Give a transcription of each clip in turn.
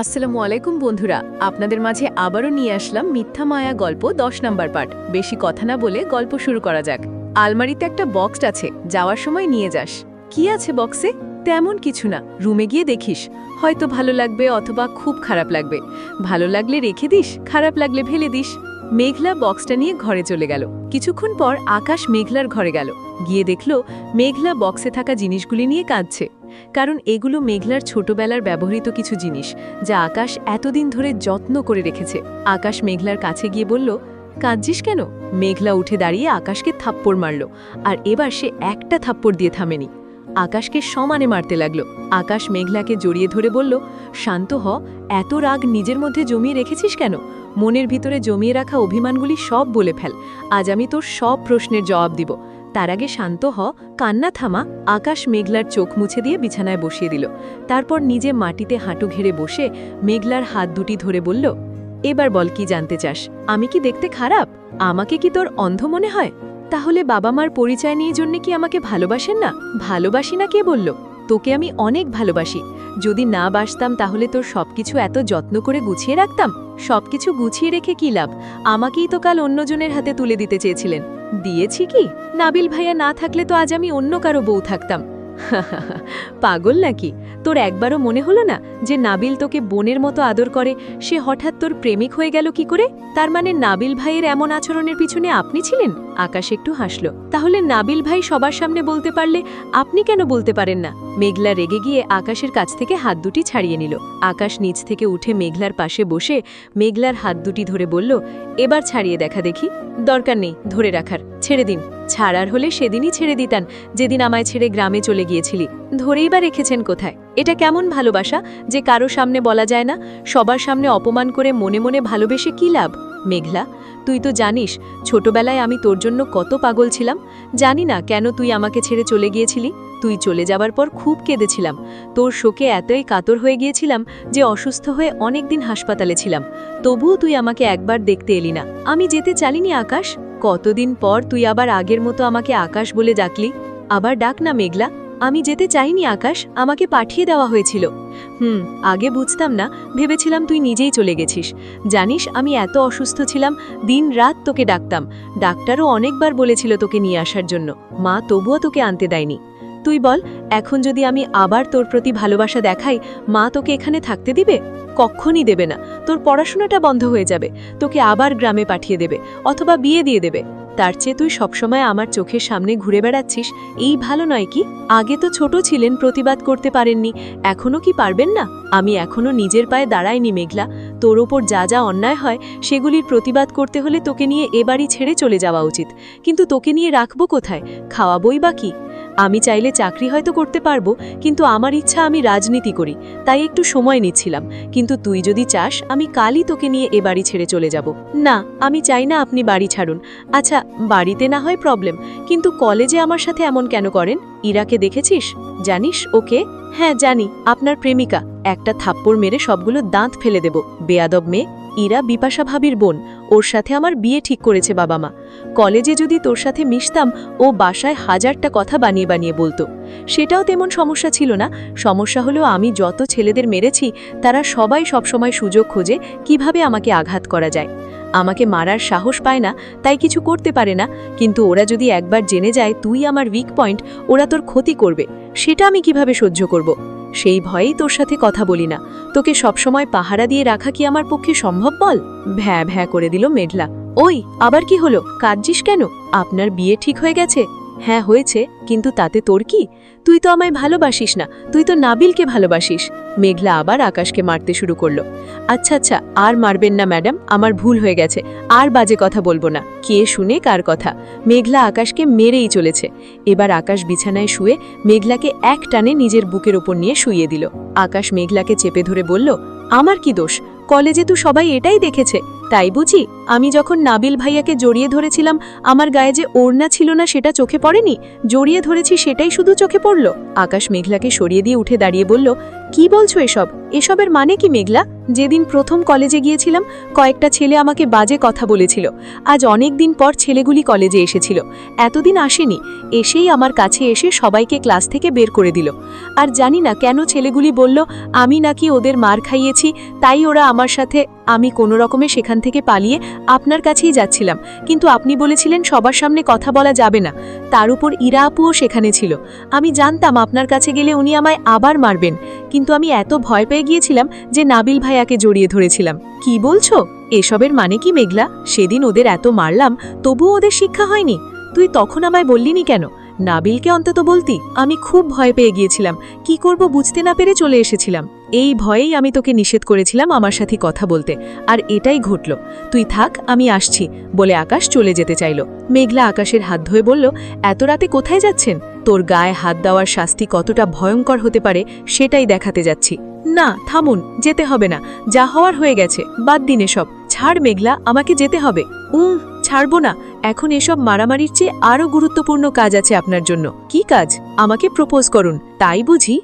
আসসালামু আলাইকুম বন্ধুরা, আপনাদের মাঝে আবারও নিয়ে আসলাম মিথ্যা মায়া গল্প 10 নম্বর পার্ট। বেশি কথা না বলে গল্প শুরু করা যাক। আলমারিতে একটা বক্স আছে, যাওয়ার সময় নিয়ে যাস। কি আছে বক্সে? তেমন কিছু না, রুমে গিয়ে দেখিস, হয়তো ভালো লাগবে অথবা খুব খারাপ লাগবে। ভালো লাগলে রেখে দিস, খারাপ লাগলে ফেলে দিস। মেঘলা বক্সটা নিয়ে ঘরে চলে গেল। কিছুক্ষণ পর আকাশ মেঘলার ঘরে গেল। গিয়ে দেখল মেঘলা বক্সে থাকা জিনিসগুলি নিয়ে কাঁদছে, কারণ এগুলো মেঘলার ছোটবেলার ব্যবহৃত কিছু জিনিস, যা আকাশ এতদিন ধরে যত্ন করে রেখেছে। আকাশ মেঘলার কাছে গিয়ে বলল, কাঁদছিস কেন? মেঘলা উঠে দাঁড়িয়ে আকাশকে থাপ্পড় মারল, আর এবার সে একটা থাপ্পড় দিয়ে থামেনি, আকাশকে সমানে মারতে লাগলো। আকাশ মেঘলাকে জড়িয়ে ধরে বলল, শান্ত হ, এত রাগ নিজের মধ্যে জমিয়ে রেখেছিস কেন? মনের ভিতরে জমিয়ে রাখা অভিমানগুলি সব বলে ফেল, আজ আমি তোর সব প্রশ্নের জবাব দিব। তার আগে শান্ত হ, কান্না থামা। আকাশ মেঘলার চোখ মুছে দিয়ে বিছানায় বসিয়ে দিল। তারপর নিজে মাটিতে হাঁটু ঘেরে বসে মেঘলার হাত দুটি ধরে বলল, এবার বল, কি জানতে চাস? আমি কি দেখতে খারাপ? আমাকে কি তোর অন্ধ মনে হয়? তাহলে বাবা মার পরিচয় নিয়ে জন্য কি আমাকে ভালোবাসেন না? ভালোবাসি না কে বলল? তোকে আমি অনেক ভালোবাসি। যদি না বাসতাম তাহলে তোর সবকিছু এত যত্ন করে গুছিয়ে রাখতাম? সবকিছু গুছিয়ে রেখে কি লাভ? আমাকেই তো কাল অন্যজনের হাতে তুলে দিতে চেয়েছিলেন। দিয়েছি কি? নাবিল ভাইয়া না থাকলে তো আজ আমি অন্য কারো বউ থাকতাম। পাগল নাকি? তোর একবারও মনে হলো না যে নাবিল তোকে বোনের মতো আদর করে, সে হঠাৎ তোর প্রেমিক হয়ে গেল কি করে? তার মানে নাবিল ভাইয়ের এমন আচরণের পিছনে আপনি ছিলেন? আকাশ একটু হাসল। তাহলে নাবিল ভাই সবার সামনে বলতে পারলে আপনি কেন বলতে পারেন না? মেঘলা রেগে গিয়ে আকাশের কাছ থেকে হাত দুটি ছাড়িয়ে নিল। আকাশ নিচ থেকে উঠে মেঘলার পাশে বসে মেঘলার হাত দুটি ধরে বলল, এবার ছাড়িয়ে দেখা দেখি। দরকার নেই ধরে রাখার, ছেড়ে দিন। ছাড়ার হলে সেদিনই ছেড়ে দিতেন, যেদিন আমায় ছেড়ে গ্রামে চলে গিয়েছিলি। ধরেই বা রেখেছেন কোথায়? এটা কেমন ভালোবাসা যে কারো সামনে বলা যায় না? সবার সামনে অপমান করে মনে মনে ভালোবেসে কি লাভ? মেঘলা, তুই তো জানিস ছোটবেলায় আমি তোর জন্য কত পাগল ছিলাম। জানি না কেন তুই আমাকে ছেড়ে চলে গিয়েছিলি। তুই চলে যাবার পর খুব কেঁদেছিলাম। তোর শোকে এতই কাতর হয়ে গিয়েছিলাম যে অসুস্থ হয়ে অনেক দিন হাসপাতালে ছিলাম। তবুও তুই আমাকে একবার দেখতে এলি না। আমি যেতে চালিনি আকাশ। কতদিন পর তুই আবার আগের মতো আমাকে আকাশ বলে ডাকলি। আবার ডাক না মেঘলা। আমি যেতে চাইনি আকাশ, আমাকে পাঠিয়ে দেওয়া হয়েছিল। আগে বুঝতাম না, ভেবেছিলাম তুই নিজেই চলে গেছিস। জানিস আমি এত অসুস্থ ছিলাম, দিন রাত তোকে ডাকতাম। ডাক্তারও অনেকবার বলেছিল তোকে নিয়ে আসার জন্য, মা তবুও তোকে আনতে দেয়নি। তুই বল, এখন যদি আমি আবার তোর প্রতি ভালোবাসা দেখাই, মা তোকে এখানে থাকতে দিবে? কখনই দেবে না। তোর পড়াশোনাটা বন্ধ হয়ে যাবে, তোকে আবার গ্রামে পাঠিয়ে দেবে, অথবা বিয়ে দিয়ে দেবে। তার চেয়ে তুই সবসময় আমার চোখের সামনে ঘুরে বেড়াচ্ছিস, এই ভালো নয় কি? আগে তো ছোট ছিলেন, প্রতিবাদ করতে পারেননি, এখনও কি পারবেন না? আমি এখনও নিজের পায়ে দাঁড়াইনি মেঘলা। তোর ওপর যা যা অন্যায় হয় সেগুলির প্রতিবাদ করতে হলে তোকে নিয়ে এ বাড়ি ছেড়ে চলে যাওয়া উচিত। কিন্তু তোকে নিয়ে রাখবো কোথায়? খাওয়াবই বা কি? আমি চাইলে চাকরি হয়তো করতে পারবো, কিন্তু আমার ইচ্ছা আমি রাজনীতি করি, তাই একটু সময় নিচ্ছিলাম। কিন্তু তুই যদি চাস আমি কালই তোকে নিয়ে এ বাড়ি ছেড়ে চলে যাব। না, আমি চাই না আপনি বাড়ি ছাড়ুন। আচ্ছা, বাড়িতে না হয় প্রবলেম, কিন্তু কলেজে আমার সাথে এমন কেন করেন? ইরাকে দেখেছিস? জানিস ওকে? হ্যাঁ জানি, আপনার প্রেমিকা। একটা থাপ্পড় মেরে সবগুলো দাঁত ফেলে দেব। বেয়াদব মেয়ে। ইরা বিপাশা ভাবির বোন, ওর সাথে আমার বিয়ে ঠিক করেছে বাবা মা। কলেজে যদি তোর সাথে মিশতাম, ও বাসায় হাজারটা কথা বানিয়ে বানিয়ে বলতো। সেটাও তেমন সমস্যা ছিল না। সমস্যা হলো আমি যত ছেলেদের মেরেছি তারা সবাই সবসময় সুযোগ খোঁজে কিভাবে আমাকে আঘাত করা যায়। আমাকে মারার সাহস পায় না, তাই কিছু করতে পারে না। কিন্তু ওরা যদি একবার জেনে যায় তুই আমার উইক পয়েন্ট, ওরা তোর ক্ষতি করবে। সেটা আমি কিভাবে সহ্য করব? সেই ভয়েই তোর সাথে কথা বলি না। তোকে সবসময় পাহারা দিয়ে রাখা কি আমার পক্ষে সম্ভব বল? ভ্যা ভ্যা করে দিল মেঘলা। ওই, আবার কি হলো? কাঁদছিস কেন? আপনার বিয়ে ঠিক হয়ে গেছে? হ্যাঁ হয়েছে, কিন্তু তাতে তোর কি? তুই তো আমায় ভালোবাসিস না, তুই তো নাবিলকে ভালোবাসিস। মেঘলা আবার আকাশকে মারতে শুরু করলো। আচ্ছা আচ্ছা, আর মারবেন না ম্যাডাম, আমার ভুল হয়ে গেছে, আর বাজে কথা বলবো না। কে শুনে কার কথা? মেঘলা আকাশকে মেরেই চলেছে। এবার আকাশ বিছানায় শুয়ে মেঘলাকে এক টানে নিজের বুকের ওপর নিয়ে শুইয়ে দিল। আকাশ মেঘলাকে চেপে ধরে বলল, আমার কি দোষ? কলেজে তো সবাই এটাই দেখেছে, তাই বুঝি? আমি যখন নাবিল ভাইয়াকে জড়িয়ে ধরেছিলাম আমার গায়ে যে ওড়না ছিল না সেটা চোখে পড়েনি? জড়িয়ে ধরেছি সেটাই শুধু চোখে পড়ল। আকাশ মেঘলাকে সরিয়ে দিয়ে উঠে দাঁড়িয়ে বলল, কি বলছো এসব? এসবের মানে কি মেঘলা? যেদিন প্রথম কলেজে গিয়েছিলাম কয়েকটা ছেলে আমাকে বাজে কথা বলেছিল। আজ অনেক দিন পর ছেলেগুলি কলেজে এসেছিল। এতদিন আসেনি, এসেই আমার কাছে এসে সবাইকে ক্লাস থেকে বের করে দিল। আর জানি না কেন ছেলেগুলি বলল আমি নাকি ওদের মার খাইয়েছি, তাই ওরা আমার সাথে। আমি কোনো রকমে সেখান থেকে পালিয়ে আপনার কাছেই যাচ্ছিলাম, কিন্তু আপনি বলেছিলেন সবার সামনে কথা বলা যাবে না। তার উপর ইরা আপুও সেখানে ছিল। আমি জানতাম আপনার কাছে গেলে উনি আমায় আবার মারবেন, কিন্তু আমি এত ভয় পেয়ে গিয়েছিলাম যে নাবিল ভাইয়াকে জড়িয়ে ধরেছিলাম। কি বলছো? এসবের মানে কি মেঘলা? সেদিন ওদের এত মারলাম, তবুও ওদের শিক্ষা হয়নি? তুই তখন আমায় বললিনি কেন? নাবিলকে অন্তত বলতি। আমি খুব ভয় পেয়ে গিয়েছিলাম, কি করব বুঝতে না পেরে চলে এসেছিলাম। এই ভয়েই আমি তোকে নিষেধ করেছিলাম আমার সাথে কথা বলতে, আর এটাই ঘটল। তুই থাক, আমি আসছি বলে আকাশ চলে যেতে চাইল। মেঘলা আকাশের হাত ধরে বলল, এত রাতে কোথায় যাচ্ছেন? তোর গায়ে হাত দেওয়ার শাস্তি কতটা ভয়ঙ্কর হতে পারে সেটাই দেখাতে যাচ্ছি। না থামুন, যেতে হবে না, যা হওয়ার হয়ে গেছে, বাদ দিন এসব। ছাড় মেঘলা, আমাকে যেতে হবে। ছাড়বো না। এখন এসব মারামারির চেয়ে আরও গুরুত্বপূর্ণ কাজ আছে আপনার জন্য। কি কাজ? আমাকে প্রপোজ করুন। তাই বুঝি?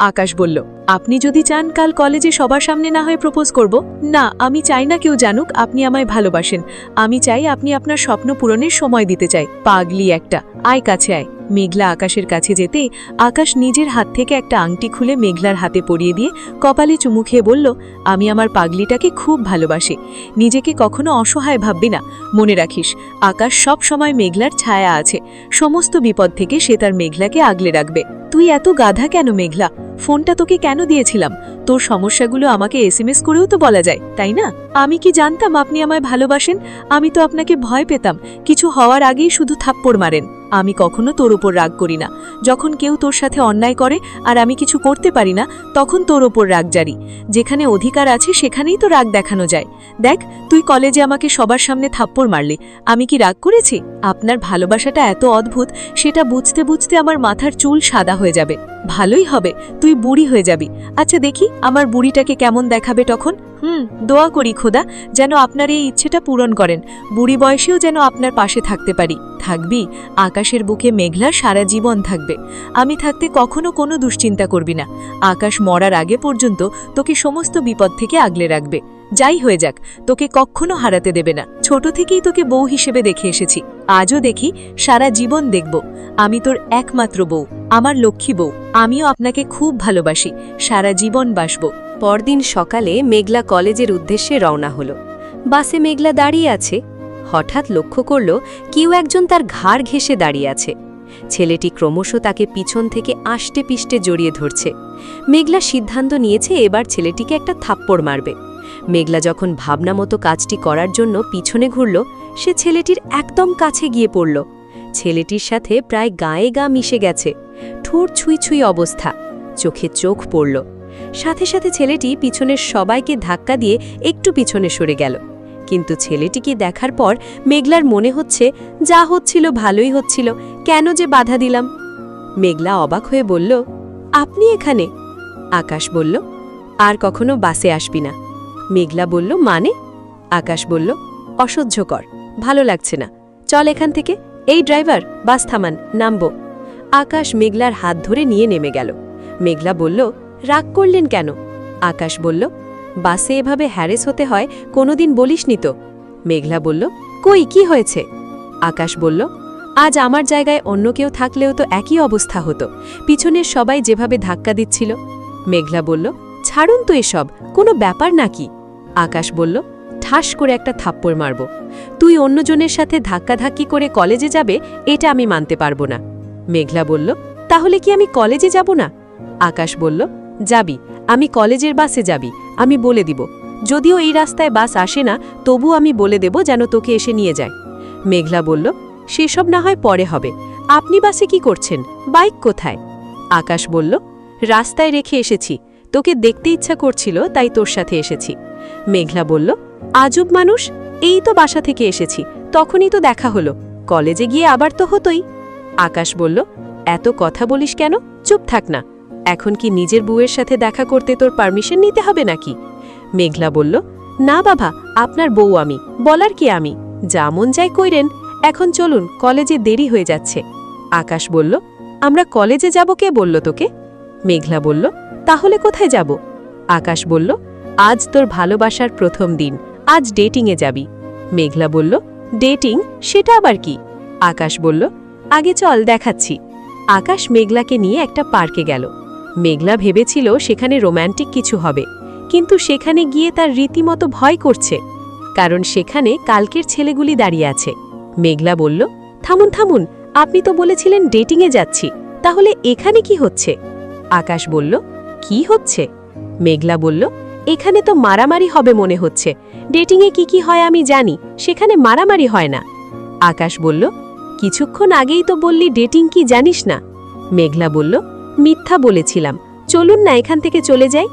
আকাশ বলল, আপনি যদি চান কাল কলেজে সবার সামনে না হয়ে প্রপোজ করব। না, আমি চাই না কেউ জানুক আপনি আমায় ভালোবাসেন। আমি চাই আপনি আপনার স্বপ্ন পূরণের সময় দিতে চাই। পাগলি একটা, আয় কাছে আয়। মেঘলা আকাশের কাছে যেতেই আকাশ নিজের হাত থেকে একটা আংটি খুলে মেঘলার হাতে পরিয়ে দিয়ে কপালে চুমু খেয়ে বলল, আমি আমার পাগলিটাকে খুব ভালোবাসি। নিজেকে কখনো অসহায় ভাববি না। মনে রাখিস, আকাশ সব সময় মেঘলার ছায়া আছে। সমস্ত বিপদ থেকে সে তার মেঘলাকে আগলে রাখবে। তুই এত গাধা কেন মেঘলা? ফোনটা তোকে কেন দিয়েছিলাম? তোর সমস্যাগুলো আমাকে এসএমএস করেও তো বলা যায়, তাই না? আমি কি জানতাম আপনি আমায় ভালোবাসেন? আমি তো আপনাকে ভয় পেতাম। কিছু হওয়ার আগেই শুধু থাপ্পড় মারেন। আমি কখনো তোর উপর রাগ করি না। যখন কেউ তোর সাথে অন্যায় করে আর আমি কিছু করতে পারি না, তখন তোর ওপর রাগ জারি। যেখানে অধিকার আছে সেখানেই তো রাগ দেখানো যায়। দেখ, তুই কলেজে আমাকে সবার সামনে থাপ্পড় মারলি, আমি কি রাগ করেছি? আপনার ভালোবাসাটা এত অদ্ভুত, সেটা বুঝতে বুঝতে আমার মাথার চুল সাদা হয়ে যাবে। ভালোই হবে, তুই বুড়ি হয়ে যাবি। আচ্ছা দেখি আমার বুড়িটাকে কেমন দেখাবে তখন। দোয়া করি খোদা যেন আপনার এই ইচ্ছেটা পূরণ করেন। বুড়ি বয়সেও যেন আপনার পাশে থাকতে পারি। থাকবি? আকাশের বুকে মেঘলা সারা জীবন থাকবে। আমি থাকতে কখনো কোনো দুশ্চিন্তা করবি না। আকাশ মরার আগে পর্যন্ত তোকে সমস্ত বিপদ থেকে আগলে রাখবে। যাই হয়ে যাক, তোকে কখনো হারাতে দেবে না। ছোট থেকেই তোকে বউ হিসেবে দেখে এসেছি, আজও দেখি, সারা জীবন দেখব। আমি তোর একমাত্র বউ, আমার লক্ষ্মী বউ। আমিও আপনাকে খুব ভালোবাসি, সারা জীবন বাসব। পরদিন সকালে মেঘলা কলেজের উদ্দেশ্যে রওনা হলো। বাসে মেঘলা দাঁড়িয়ে আছে। হঠাৎ লক্ষ্য করল কেউ একজন তার ঘাড় ঘেঁষে দাঁড়িয়ে আছে। ছেলেটি ক্রমশ তাকে পিছন থেকে আষ্টে পিষ্টে জড়িয়ে ধরছে। মেঘলা সিদ্ধান্ত নিয়েছে এবার ছেলেটিকে একটা থাপ্পড় মারবে। মেঘলা যখন ভাবনা মতো কাজটি করার জন্য পিছনে ঘুরল, সে ছেলেটির একদম কাছে গিয়ে পড়ল। ছেলেটির সাথে প্রায় গায়ে গা মিশে গেছে। ঠোঁট ছুঁই ছুঁই অবস্থা, চোখে চোখ পড়ল। সাথে সাথে ছেলেটি পিছনের সবাইকে ধাক্কা দিয়ে একটু পিছনে সরে গেল। কিন্তু ছেলেটিকে দেখার পর মেঘলার মনে হচ্ছে যা হচ্ছিল ভালোই হচ্ছিল, কেন যে বাধা দিলাম। মেঘলা অবাক হয়ে বলল, আপনি এখানে? আকাশ বলল, আর কখনো বাসে আসবি না। মেঘলা বলল, মানে? আকাশ বলল, অসহ্যকর, ভালো লাগছে না, চল এখান থেকে। এই ড্রাইভার, বাস থামান, নামবো। আকাশ মেঘলার হাত ধরে নিয়ে নেমে গেল। মেঘলা বলল, রাগ করলেন কেন? আকাশ বলল, বাসে এভাবে হ্যারেস হতে হয় কোনোদিন বলিসনি তো। মেঘলা বলল, কই, কি হয়েছে? আকাশ বলল, আজ আমার জায়গায় অন্য কেউ থাকলেও তো একই অবস্থা হতো, পিছনের সবাই যেভাবে ধাক্কা দিচ্ছিল। মেঘলা বলল, ছাড়ুন তো এসব, কোনো ব্যাপার নাকি? আকাশ বলল, ঠাস করে একটা থাপ্পড় মারব। তুই অন্যজনের সাথে ধাক্কাধাক্কি করে কলেজে যাবে, এটা আমি মানতে পারবো না। মেঘলা বলল, তাহলে কি আমি কলেজে যাব না? আকাশ বলল, যাবি, আমি কলেজের বাসে যাবি, আমি বলে দিব। যদিও এই রাস্তায় বাস আসে না, তবু আমি বলে দেব যেন তোকে এসে নিয়ে যায়। মেঘলা বলল, সেসব না হয় পরে হবে, আপনি বাসে কি করছেন? বাইক কোথায়? আকাশ বলল, রাস্তায় রেখে এসেছি, তোকে দেখতে ইচ্ছা করছিল তাই তোর সাথে এসেছি। মেঘলা বলল, আজব মানুষ, এই তো বাসা থেকে এসেছি, তখনই তো দেখা হলো, কলেজে গিয়ে আবার তো হতোই। আকাশ বলল, এত কথা বলিস কেন? চুপ থাক না। এখন কি নিজের বউয়ের সাথে দেখা করতে তোর পারমিশন নিতে হবে নাকি? মেঘলা বলল, না বাবা, আপনার বউ আমি, বলার কি আমি, যা মন চাই কইরেন। এখন চলুন, কলেজে দেরি হয়ে যাচ্ছে। আকাশ বলল, আমরা কলেজে যাব, কে বলল তোকে? মেঘলা বলল, তাহলে কোথায় যাব? আকাশ বলল, আজ তোর ভালোবাসার প্রথম দিন, আজ ডেটিংয়ে যাবি। মেঘলা বলল, ডেটিং, সেটা আবার কি? আকাশ বলল, আগে চল দেখাচ্ছি। আকাশ মেঘলাকে নিয়ে একটা পার্কে গেল। মেঘলা ভেবেছিল সেখানে রোম্যান্টিক কিছু হবে, কিন্তু সেখানে গিয়ে তার রীতিমতো ভয় করছে, কারণ সেখানে কালকের ছেলেগুলি দাঁড়িয়ে আছে। মেঘলা বলল, থামুন থামুন, আপনি তো বলেছিলেন ডেটিংয়ে যাচ্ছি, তাহলে এখানে কি হচ্ছে? আকাশ বলল, কি হচ্ছে? মেঘলা বলল, এখানে তো মারামারি হবে মনে হচ্ছে। ডেটিংয়ে কি কি হয় আমি জানি, সেখানে মারামারি হয় না। আকাশ বলল, কিছুক্ষণ আগেই তো বললি ডেটিং কি জানিস না। মেঘলা বলল, মিথ্যা বলেছিলাম, চলুন না এখান থেকে চলে যাই।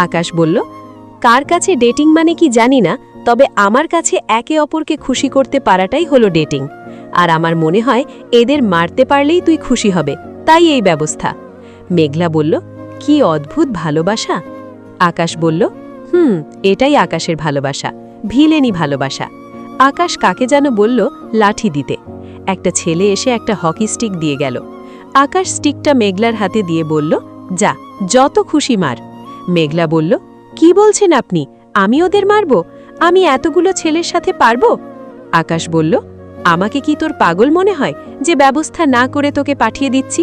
আকাশ বলল, কার কাছে ডেটিং মানে কি জানি না, তবে আমার কাছে একে অপরকে খুশি করতে পারাটাই হলো ডেটিং। আর আমার মনে হয় এদের মারতে পারলেই তুই খুশি হবে, তাই এই ব্যবস্থা। মেঘলা বলল, কি অদ্ভুত ভালোবাসা। আকাশ বলল, এটাই আকাশের ভালোবাসা, ভিলেনি ভালোবাসা। আকাশ কাকে যেন বলল লাঠি দিতে। একটা ছেলে এসে একটা হকি স্টিক দিয়ে গেল। আকাশ স্টিকটা মেঘলার হাতে দিয়ে বলল, যা, যত খুশি মার। মেঘলা বলল, কি বলছেন আপনি, আমি ওদের মারব? আমি এতগুলো ছেলের সাথে পারবো? আকাশ বলল, আমাকে কি তোর পাগল মনে হয় যে ব্যবস্থা না করে তোকে পাঠিয়ে দিচ্ছি?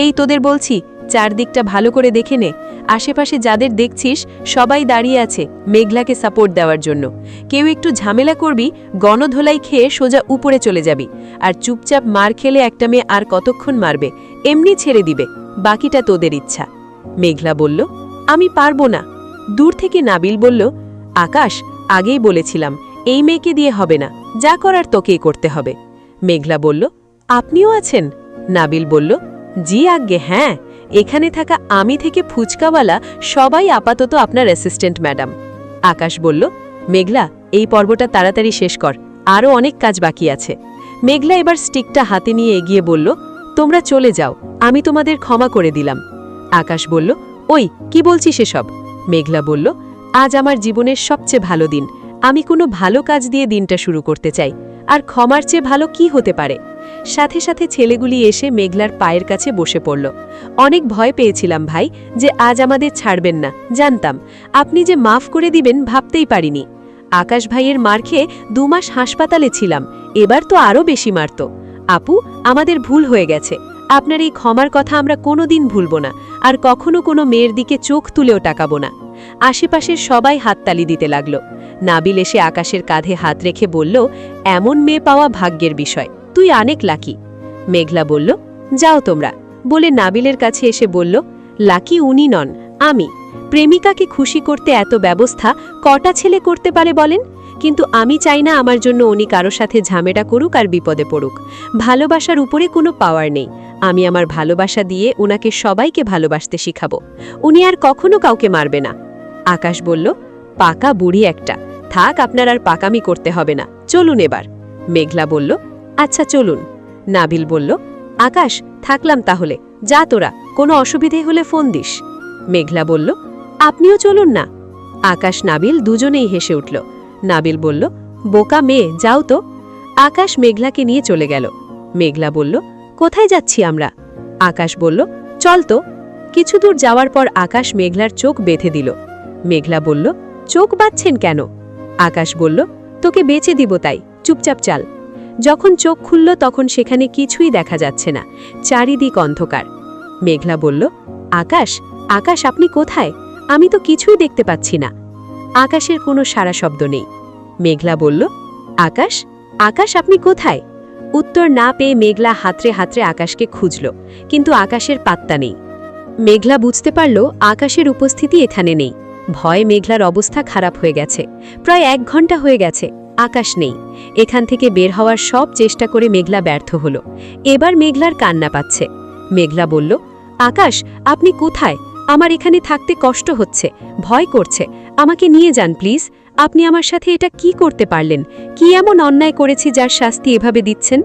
এই তোদের বলছি, চারদিকটা ভালো করে দেখে নে। আশেপাশে যাদের দেখছিস সবাই দাঁড়িয়ে আছে মেঘলাকে সাপোর্ট দেওয়ার জন্য। কেউ একটু ঝামেলা করবি, গণধোলাই খেয়ে সোজা উপরে চলে যাবি। আর চুপচাপ মার খেলে একটা মেয়ে আর কতক্ষণ মারবে, এমনি ছেড়ে দিবে, বাকিটা তোদের ইচ্ছা। মেঘলা বলল, আমি পারবো না। দূর থেকে নাবিল বলল, আকাশ, আগেই বলেছিলাম এই মেয়েকে দিয়ে হবে না, যা করার তোকেই করতে হবে। মেঘলা বলল, আপনিও আছেন? নাবিল বলল, জি আজ্ঞে, হ্যাঁ, এখানে থাকা আমি থেকে ফুচকাওয়ালা সবাই আপাতত আপনার অ্যাসিস্ট্যান্ট ম্যাডাম। আকাশ বলল, মেঘলা, এই পর্বটা তাড়াতাড়ি শেষ কর, আরও অনেক কাজ বাকি আছে। মেঘলা এবার স্টিকটা হাতে নিয়ে এগিয়ে বলল, তোমরা চলে যাও, আমি তোমাদের ক্ষমা করে দিলাম। আকাশ বলল, ওই কি বলছিস এসব? মেঘলা বলল, আজ আমার জীবনের সবচেয়ে ভালো দিন, আমি কোনো ভালো কাজ দিয়ে দিনটা শুরু করতে চাই, আর ক্ষমার চেয়ে ভালো কি হতে পারে? সাথে সাথে ছেলেগুলি এসে মেঘলার পায়ের কাছে বসে পড়ল। অনেক ভয় পেয়েছিলাম ভাই, যে আজ আমাদের ছাড়বেন না, জানতাম আপনি যে মাফ করে দিবেন ভাবতেই পারিনি। আকাশ ভাইয়ের মার খেয়ে 2 মাস হাসপাতালে ছিলাম, এবার তো আরও বেশি মারত। আপু, আমাদের ভুল হয়ে গেছে, আপনার এই ক্ষমার কথা আমরা কোনোদিন ভুলব না, আর কখনো কোনো মেয়ের দিকে চোখ তুলেও তাকাবো না। আশেপাশের সবাই হাততালি দিতে লাগল। নাবিল এসে আকাশের কাঁধে হাত রেখে বলল, এমন মেয়ে পাওয়া ভাগ্যের বিষয়, তুই অনেক লাকি। মেঘলা বলল, যাও তোমরা, বলে নাবিলের কাছে এসে বলল, লাকি উনি নন, আমি। প্রেমিকাকে খুশি করতে এত ব্যবস্থা কটা ছেলে করতে পারে বলেন? কিন্তু আমি চাই না আমার জন্য উনি কারো সাথে ঝামেলা করুক আর বিপদে পড়ুক। ভালোবাসার উপরে কোনো পাওয়ার নেই, আমি আমার ভালোবাসা দিয়ে উনাকে সবাইকে ভালোবাসতে শিখাবো। উনি আর কখনো কাউকে মারবে না। আকাশ বলল, পাকা বুড়ি একটা, থাক, আপনার আর পাকামি করতে হবে না, চলুন এবার। মেঘলা বলল, আচ্ছা চলুন। নাবিল বলল, আকাশ, থাকলাম তাহলে, যা তোরা, কোনো অসুবিধে হলে ফোন দিস। মেঘলা বলল, আপনিও চলুন না। আকাশ নাবিল দুজনেই হেসে উঠল। নাবিল বলল, বোকা মেয়ে, যাও তো। আকাশ মেঘলাকে নিয়ে চলে গেল। মেঘলা বলল, কোথায় যাচ্ছি আমরা? আকাশ বলল, চল তো। কিছু দূর যাওয়ার পর আকাশ মেঘলার চোখ বেঁধে দিল। মেঘলা বলল, চোখ বাঁধছেন কেন? আকাশ বলল, তোকে বেঁচে দিব তাই, চুপচাপ চাল। যখন চোখ খুলল তখন সেখানে কিছুই দেখা যাচ্ছে না, চারিদিক অন্ধকার। মেঘলা বলল, আকাশ, আকাশ, আপনি কোথায়? আমি তো কিছুই দেখতে পাচ্ছি না। আকাশের কোনো সাড়া শব্দ নেই। মেঘলা বলল, আকাশ, আকাশ, আপনি কোথায়? উত্তর না পেয়ে মেঘলা হাতড়ে হাতড়ে আকাশকে খুঁজল, কিন্তু আকাশের পাত্তা নেই। মেঘলা বুঝতে পারল আকাশের উপস্থিতি এখানে নেই। ভয়ে মেঘলার অবস্থা খারাপ হয়ে গেছে। প্রায় 1 ঘন্টা হয়ে গেছে, আকাশ নেই। এখান থেকে বের হওয়ার সব চেষ্টা করে মেঘলা ব্যর্থ হলো। এবার মেঘলার কান্না পাচ্ছে। মেঘলা বলল, আকাশ, আপনি কোথায়? আমার এখানে থাকতে কষ্ট হচ্ছে, ভয় করছে, আমাকে নিয়ে যান প্লিজ। আপনি আমার সাথে এটা কি করতে পারলেন? কি এমন অন্যায় করেছি যার শাস্তি এভাবে দিচ্ছেন?